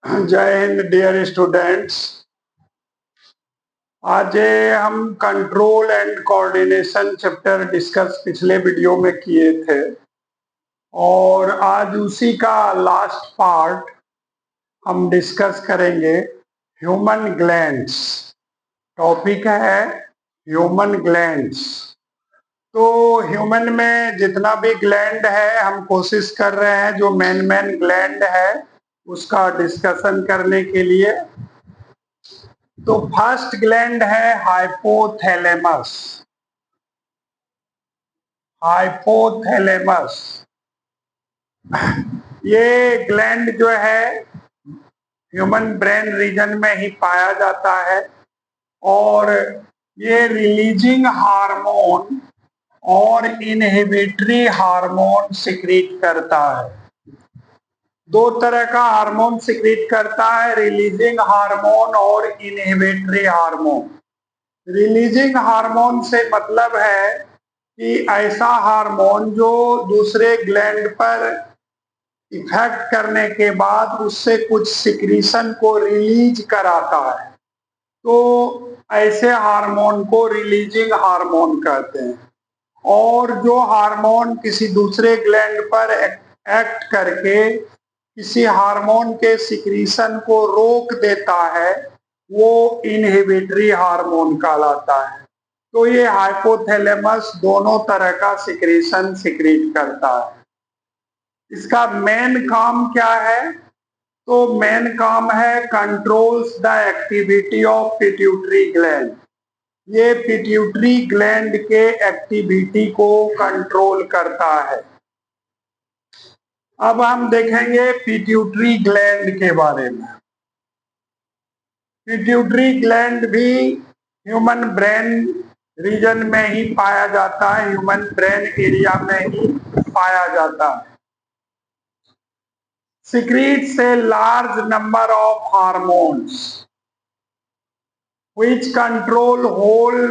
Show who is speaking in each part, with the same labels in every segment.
Speaker 1: जय Hind dear students. आज हम control and coordination chapter discuss पिछले वीडियो में किए थे और आज उसी का लास्ट पार्ट हम डिस्कस करेंगे। ह्यूमन ग्लैंड्स टॉपिक है, ह्यूमन ग्लैंड्स। तो ह्यूमन में जितना भी ग्लैंड है हम कोशिश कर रहे हैं जो मेन ग्लैंड है उसका डिस्कशन करने के लिए। तो फर्स्ट ग्लैंड है हाइपोथैलेमस। हाइपोथैलेमस ये ग्लैंड जो है ह्यूमन ब्रेन रीजन में ही पाया जाता है और ये रिलीजिंग हार्मोन और इनहिबिटरी हार्मोन सिक्रीट करता है। दो तरह का हार्मोन सिक्रीट करता है, रिलीजिंग हार्मोन और इनहिबिटरी हार्मोन। रिलीजिंग हार्मोन से मतलब है कि ऐसा हार्मोन जो दूसरे ग्लैंड पर इफेक्ट करने के बाद उससे कुछ सिक्रीशन को रिलीज कराता है, तो ऐसे हार्मोन को रिलीजिंग हार्मोन कहते हैं। और जो हार्मोन किसी दूसरे ग्लैंड पर एक्ट करके किसी हार्मोन के सिक्रीशन को रोक देता है वो इनहिबिटरी हार्मोन कहलाता है। तो ये हाइपोथैलेमस दोनों तरह का सिक्रीशन सिक्रीट करता है। इसका मेन काम क्या है? तो मेन काम है controls the activity of pituitary gland. ये पिट्यूटरी ग्लैंड के एक्टिविटी को कंट्रोल करता है। अब हम देखेंगे पिट्यूटरी ग्लैंड के बारे में। पिट्यूटरी ग्लैंड भी ह्यूमन ब्रेन रीजन में ही पाया जाता है, ह्यूमन ब्रेन एरिया में ही पाया जाता है। secretes a large number of hormones which control whole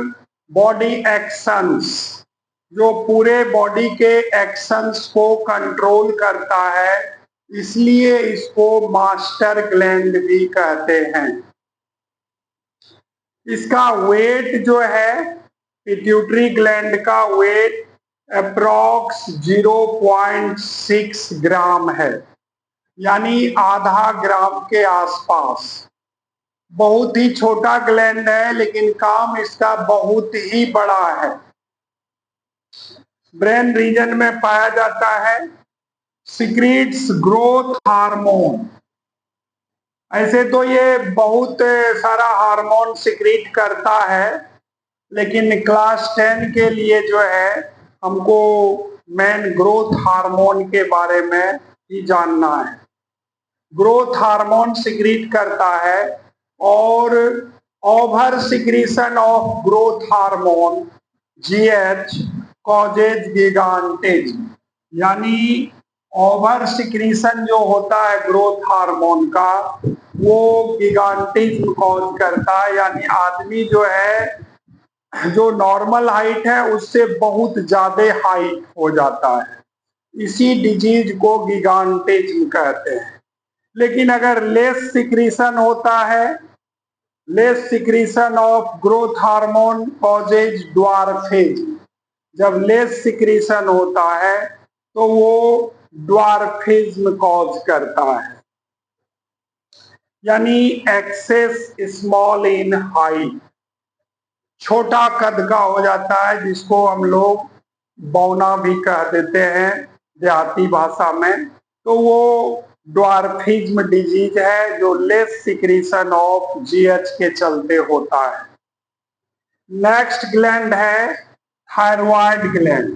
Speaker 1: body actions, जो पूरे बॉडी के एक्शंस को कंट्रोल करता है, इसलिए इसको मास्टर ग्लैंड भी कहते हैं। इसका वेट जो है, पिट्यूटरी ग्लैंड का वेट अप्रॉक्स 0.6 ग्राम है, यानी आधा ग्राम के आसपास। बहुत ही छोटा ग्लैंड है लेकिन काम इसका बहुत ही बड़ा है। ब्रेन रीजन में पाया जाता है। Secretes growth hormone. ऐसे तो ये बहुत सारा हार्मोन सिक्रीट करता है, लेकिन क्लास 10 के लिए जो है हमको मेन ग्रोथ हार्मोन के बारे में ही जानना है। ग्रोथ हार्मोन सिक्रीट करता है और over secretion of growth hormone GH causes गिगांटिज्म, यानी ओवर सिक्रीशन जो होता है ग्रोथ हार्मोन का वो गिगांटिज्म कॉज करता है, यानी आदमी जो है जो नॉर्मल हाइट है उससे बहुत ज्यादा हाइट हो जाता है। इसी डिजीज को गिगांटिज्म कहते हैं। लेकिन अगर लेस सिक्रीशन होता है, less secretion of growth hormone causes dwarfism. जब लेस सिक्रीशन होता है तो वो ड्वार्फिज्म कॉज करता है, यानी एक्सेस स्मॉल इन हाइट, छोटा कद का हो जाता है, जिसको हम लोग बौना भी कह देते हैं देहाती भाषा में। तो वो ड्वार्फिज्म डिजीज है जो लेस सिक्रीशन ऑफ GH के चलते होता है। नेक्स्ट ग्लैंड है थायरॉयड ग्लैंड।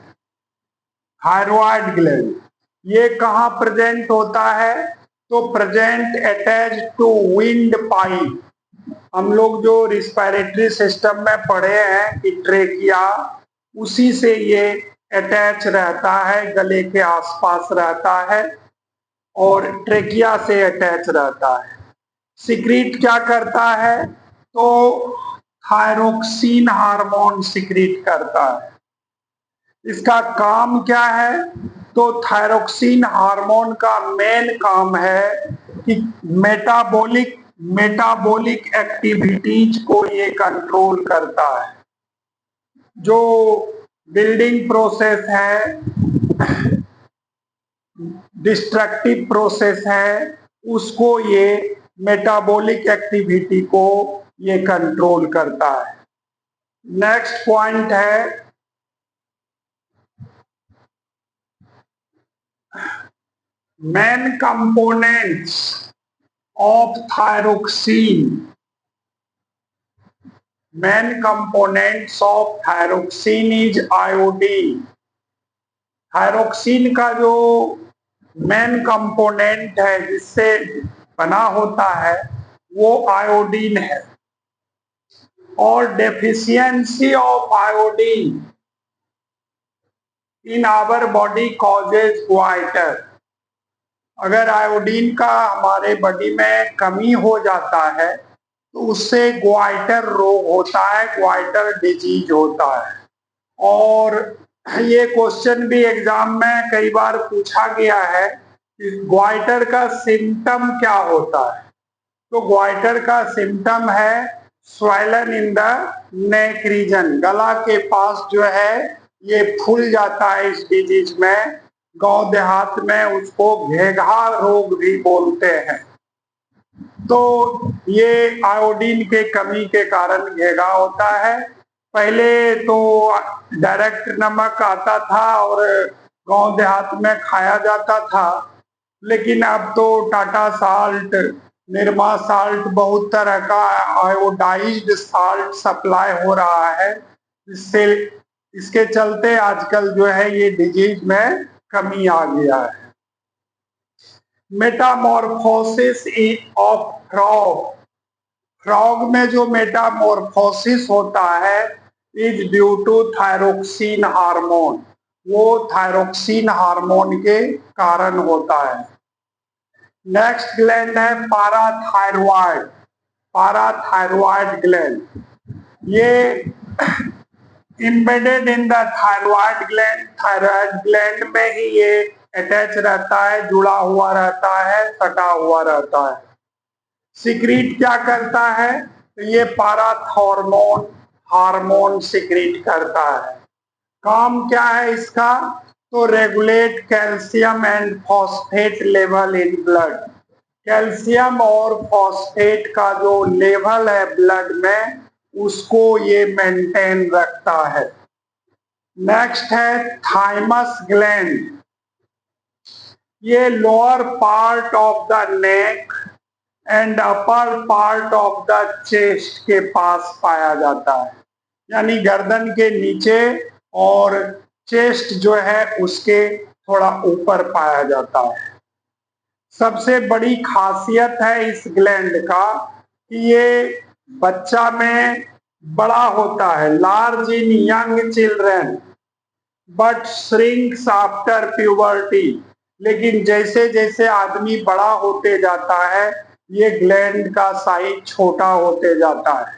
Speaker 1: थायरॉयड ग्लैंड ये कहाँ प्रेजेंट होता है? तो present attach to windpipe. हम लोग जो रिस्पिरेटरी सिस्टम में पढ़े हैं कि ट्रेकिया, उसी से ये अटैच रहता है, गले के आसपास रहता है और ट्रेकिया से अटैच रहता है। सिक्रीट क्या करता है? तो थायरोक्सिन हार्मोन सिक्रीट करता है। इसका काम क्या है? तो थायरोक्सिन हार्मोन का मेन काम है कि मेटाबॉलिक एक्टिविटीज को ये कंट्रोल करता है। जो बिल्डिंग प्रोसेस है, डिस्ट्रक्टिव प्रोसेस है, उसको ये मेटाबॉलिक एक्टिविटी को ये कंट्रोल करता है। नेक्स्ट पॉइंट है main components of thyroxine. Main components of thyroxine is iodine. Thyroxine का जो मेन कंपोनेंट है जिससे बना होता है वो आयोडीन है, और deficiency of iodine in our body causes goitre. अगर आयोडीन का हमारे बॉडी में कमी हो जाता है तो उससे ग्वाइटर रोग होता है, ग्वाइटर डिजीज होता है। और ये क्वेश्चन भी एग्जाम में कई बार पूछा गया है कि ग्वाइटर का सिम्टम क्या होता है। तो ग्वाइटर का सिम्टम है swollen in the neck region, गला के पास जो है ये फूल जाता है। इस डिजीज में गांव देहात में उसको घेघा रोग भी बोलते हैं। तो ये आयोडीन के कमी के कारण घेघा होता है। पहले तो डायरेक्ट नमक आता था और गांव देहात में खाया जाता था, लेकिन अब तो टाटा साल्ट, निरमा साल्ट, बहुत तरह का आयोडाइज्ड साल्ट सप्लाई हो रहा है। इससे इसके चलते आजकल जो है ये डिजीज में कमी आ गया है। Metamorphosis of frog. फ्रॉग में जो मेटामॉर्फोसिस होता है is due to thyroxine hormone. वो थायरोक्सिन हार्मोन के कारण होता है। नेक्स्ट ग्लैंड है पाराथायरॉयड। पाराथायरॉयड ग्लैंड, ये embedded in the thyroid gland. Thyroid gland में ही ये अटैच रहता है, जुड़ा हुआ रहता है, सटा हुआ रहता है। सिक्रीट क्या करता है? तो ये पाराथॉर्मोन हार्मोन सिक्रीट करता है। काम क्या है इसका? तो regulate calcium and phosphate level in blood. Calcium और फॉस्फेट का जो लेवल है ब्लड में उसको ये मेंटेन रखता है। नेक्स्ट है थाइमस ग्लैंड। ये lower part of the neck and upper part of the chest के पास पाया जाता है, यानी गर्दन के नीचे और चेस्ट जो है उसके थोड़ा ऊपर पाया जाता है। सबसे बड़ी खासियत है इस ग्लैंड का कि ये बच्चा में बड़ा होता है, large in young children but shrinks after puberty. लेकिन जैसे जैसे आदमी बड़ा होते जाता है ये ग्लैंड का साइज छोटा होते जाता है।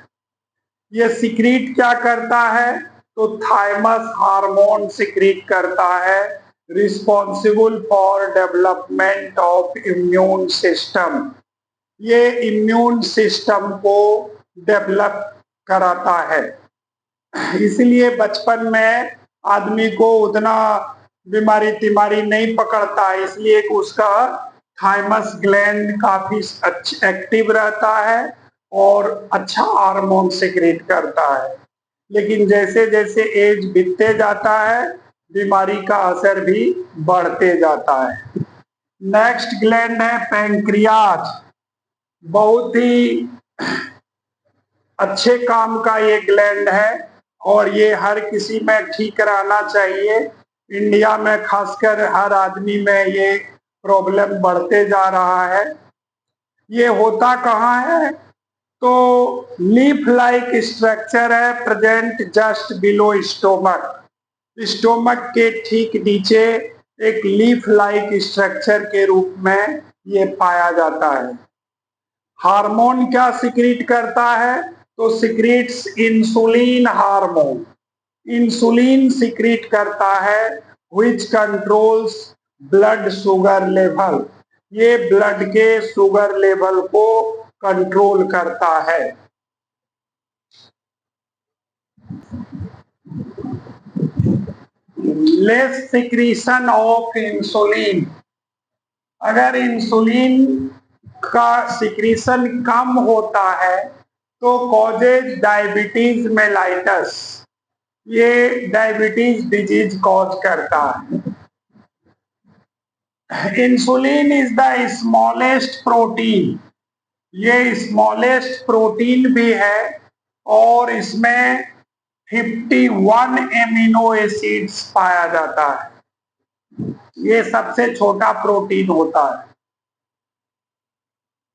Speaker 1: ये सिक्रीट क्या करता है? तो थाइमस हार्मोन सिक्रीट करता है, responsible for development of immune system. ये इम्यून सिस्टम को डेवलप कराता है। इसलिए बचपन में आदमी को उतना बीमारी तिमारी नहीं पकड़ता है, इसलिए उसका थाइमस ग्लैंड काफी एक्टिव रहता है और अच्छा हार्मोन सिक्रीट करता है। लेकिन जैसे जैसे एज बीतते जाता है बीमारी का असर भी बढ़ते जाता है। नेक्स्ट ग्लैंड है पैंक्रियाज। बहुत ही अच्छे काम का ये ग्लैंड है और ये हर किसी में ठीक रहना चाहिए। इंडिया में खासकर हर आदमी में ये प्रॉब्लम बढ़ते जा रहा है। ये होता कहाँ है? तो लीफ लाइक स्ट्रक्चर है, present just below stomach. Stomach के ठीक नीचे एक लीफ लाइक स्ट्रक्चर के रूप में ये पाया जाता है। हार्मोन क्या सिक्रीट करता है? तो secretes insulin hormone. Insulin secrete करता है which controls blood sugar level. ये ब्लड के शुगर लेवल को कंट्रोल करता है। लेस सिक्रीशन ऑफ इंसुलिन, अगर इंसुलिन का सिक्रीशन कम होता है तो कॉजेज डायबिटीज मेलाइटस, ये डायबिटीज डिजीज कॉज करता है। Insulin is the smallest protein, ये स्मॉलेस्ट प्रोटीन भी है और इसमें 51 एमिनो एसिड्स पाया जाता है। ये सबसे छोटा प्रोटीन होता है।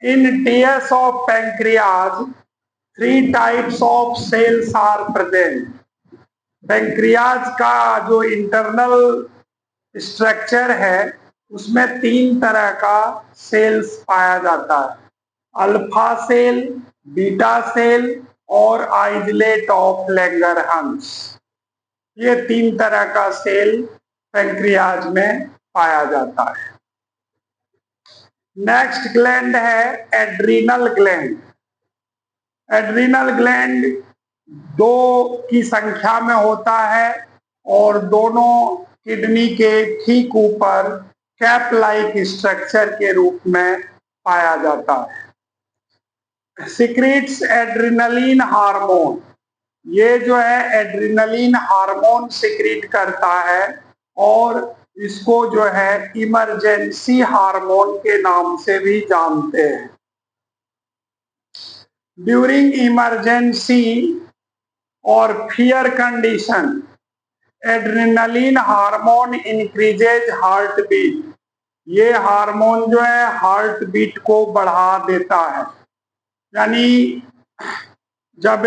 Speaker 1: In TS of pancreas 3 types of cells are present. Pancreas का जो इंटरनल स्ट्रक्चर है उसमें 3 तरह का सेल्स पाया जाता है, अल्फा सेल, बीटा सेल और आइसलेट ऑफ लैंगरहंस। ये 3 तरह का सेल पैंक्रियाज में पाया जाता है। नेक्स्ट ग्लैंड है एड्रीनल ग्लैंड। एड्रीनल ग्लैंड 2 की संख्या में होता है और दोनों किडनी के ठीक ऊपर कैप लाइक स्ट्रक्चर के रूप में पाया जाता है। सिक्रीट्स एड्रिनलिन हार्मोन, ये जो है एड्रिनलिन हार्मोन सिक्रीट करता है और इसको जो है इमरजेंसी हार्मोन के नाम से भी जानते हैं। ड्यूरिंग इमरजेंसी और fear condition adrenaline hormone increases heartbeat, ये हार्मोन जो है हार्ट बीट को बढ़ा देता है। यानी जब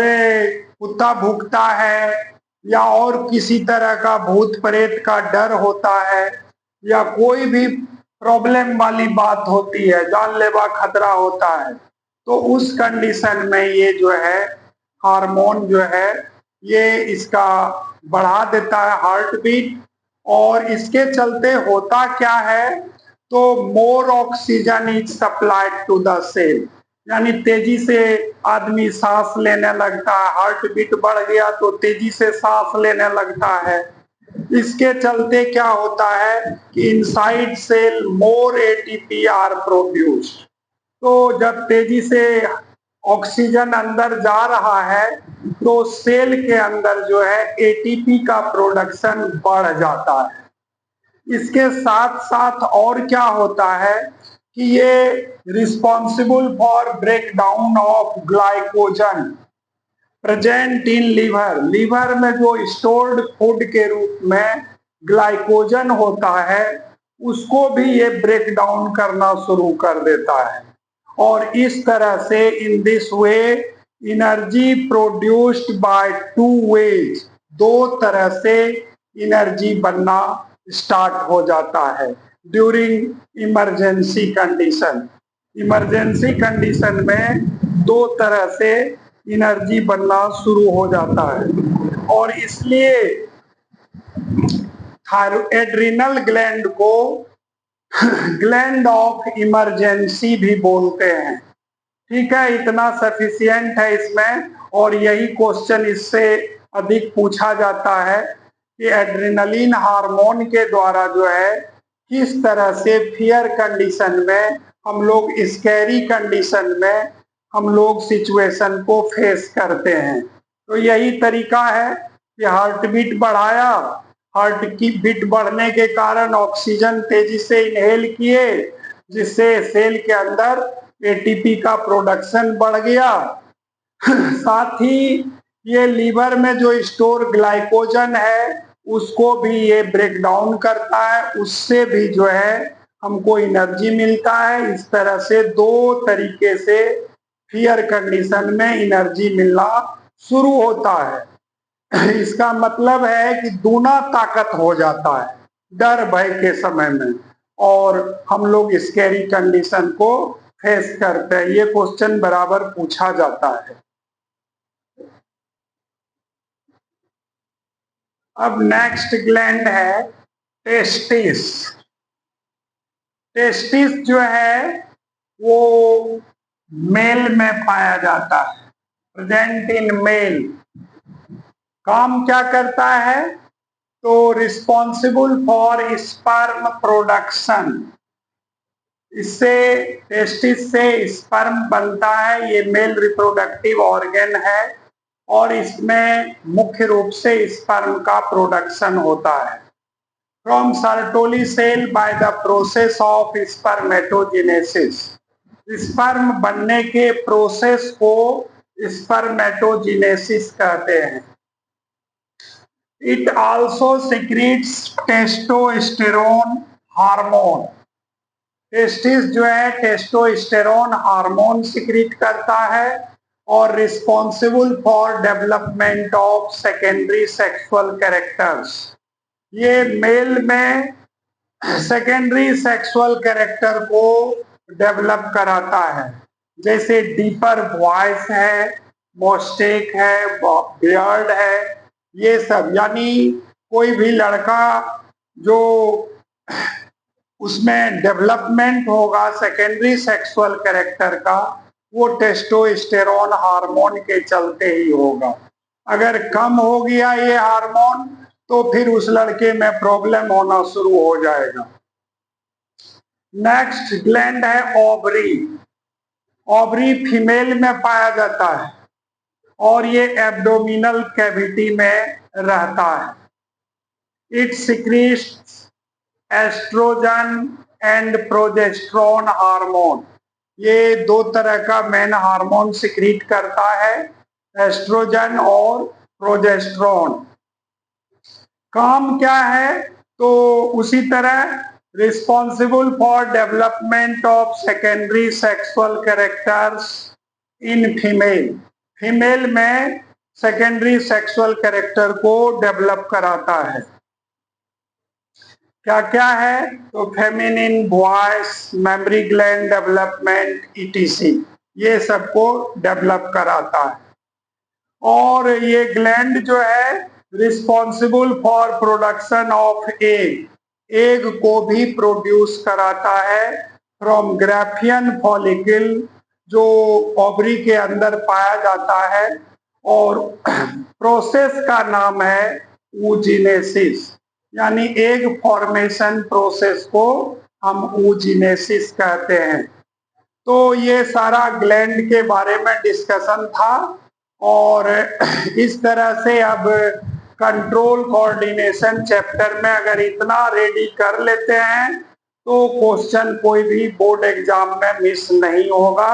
Speaker 1: कुत्ता भूखता है या और किसी तरह का भूत प्रेत का डर होता है या कोई भी प्रॉब्लम वाली बात होती है, जानलेवा खतरा होता है, तो उस कंडीशन में ये जो है हार्मोन जो है ये इसका बढ़ा देता है हार्ट बीट। और इसके चलते होता क्या है, तो more oxygen is supplied to the cell, यानी तेजी से आदमी सांस लेने लगता है, हार्ट बीट बढ़ गया तो तेजी से सांस लेने लगता है। इसके चलते क्या होता है कि inside cell more ATP are produced, तो जब तेजी से ऑक्सीजन अंदर जा रहा है तो सेल के अंदर जो है एटीपी का प्रोडक्शन बढ़ जाता है। इसके साथ साथ और क्या होता है कि ये responsible for breakdown of glycogen present in liver, liver में जो स्टोर्ड फूड के रूप में ग्लाइकोजन होता है उसको भी ये ब्रेक डाउन करना शुरू कर देता है। और इस तरह से in this way energy produced by 2 ways, 2 तरह से एनर्जी बनना स्टार्ट हो जाता है during emergency condition. Emergency condition में 2 तरह से एनर्जी बनना शुरू हो जाता है और इसलिए एड्रिनल ग्लैंड को ग्लैंड ऑफ इमरजेंसी भी बोलते हैं। ठीक है, इतना सफिशिएंट है इसमें। और यही क्वेश्चन इससे अधिक पूछा जाता है कि एड्रिनलिन हार्मोन के द्वारा जो है किस तरह से फियर कंडीशन में हम लोग, स्कैरी कंडीशन में हम लोग सिचुएशन को फेस करते हैं। तो यही तरीका है कि हार्ट बीट बढ़ाया, हार्ट की बीट बढ़ने के कारण ऑक्सीजन तेजी से इनहेल किए जिससे सेल के अंदर एटीपी का प्रोडक्शन बढ़ गया। साथ ही ये लीवर में जो स्टोर ग्लाइकोजन है उसको भी ये ब्रेक डाउन करता है, उससे भी जो है हमको एनर्जी मिलता है। इस तरह से 2 तरीके से फियर कंडीशन में एनर्जी मिलना शुरू होता है। इसका मतलब है कि दूना ताकत हो जाता है डर भय के समय में और हम लोग स्कैरी कंडीशन को फेस करते हैं। ये क्वेश्चन बराबर पूछा जाता है। अब नेक्स्ट ग्लैंड है टेस्टिस। टेस्टिस जो है वो मेल में पाया जाता है, प्रेजेंट इन मेल। काम क्या करता है? तो रिस्पॉन्सिबल फॉर स्पर्म प्रोडक्शन। इससे टेस्टिस से स्पर्म बनता है, ये मेल रिप्रोडक्टिव ऑर्गन है और इसमें मुख्य रूप से स्पर्म का प्रोडक्शन होता है। From Sertoli cell by the process of spermatogenesis. Sperm बनने के प्रोसेस को स्पर्मेटोजेनेसिस कहते हैं। It also secretes testosterone hormone. Testis जो है टेस्टोस्टेरोन हार्मोन सिक्रीट करता है और responsible for development of secondary sexual characters. ये मेल में सेकेंडरी सेक्सुअल कैरेक्टर को डेवलप कराता है, जैसे डीपर वॉइस है, मोस्टेक है, बियर्ड है, ये सब। यानी कोई भी लड़का जो उसमें डेवलपमेंट होगा सेकेंडरी सेक्सुअल कैरेक्टर का, वो टेस्टोस्टेरोन हार्मोन के चलते ही होगा। अगर कम हो गया ये हार्मोन तो फिर उस लड़के में प्रॉब्लम होना शुरू हो जाएगा। नेक्स्ट ग्लैंड है ओवरी। ओवरी फीमेल में पाया जाता है और ये एब्डोमिनल कैविटी में रहता है। It secretes oestrogen and progesterone hormone. ये दो तरह का मेन हार्मोन सिक्रीट करता है, एस्ट्रोजन और प्रोजेस्टेरोन। काम क्या है? तो उसी तरह responsible for development of secondary sexual characters in female. Female में सेकेंडरी सेक्सुअल कैरेक्टर को डेवलप कराता है। क्या क्या है? तो feminine voice, memory gland development, etc, ये सबको डेवलप कराता है। और ये ग्लैंड जो है responsible for production of egg, egg को भी प्रोड्यूस कराता है फ्रॉम ग्राफियन फॉलिकल, जो ओवरी के अंदर पाया जाता है। और प्रोसेस का नाम है ऊजिनेसिस, यानी एग फॉर्मेशन प्रोसेस को हम ऊजिनेसिस कहते हैं। तो ये सारा ग्लैंड के बारे में डिस्कशन था और इस तरह से अब कंट्रोल कोऑर्डिनेशन चैप्टर में अगर इतना रेडी कर लेते हैं तो क्वेश्चन कोई भी बोर्ड एग्जाम में मिस नहीं होगा।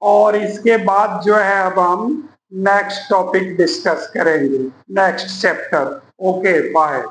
Speaker 1: और इसके बाद जो है अब हम नेक्स्ट टॉपिक डिस्कस करेंगे, नेक्स्ट चैप्टर। Okay, bye.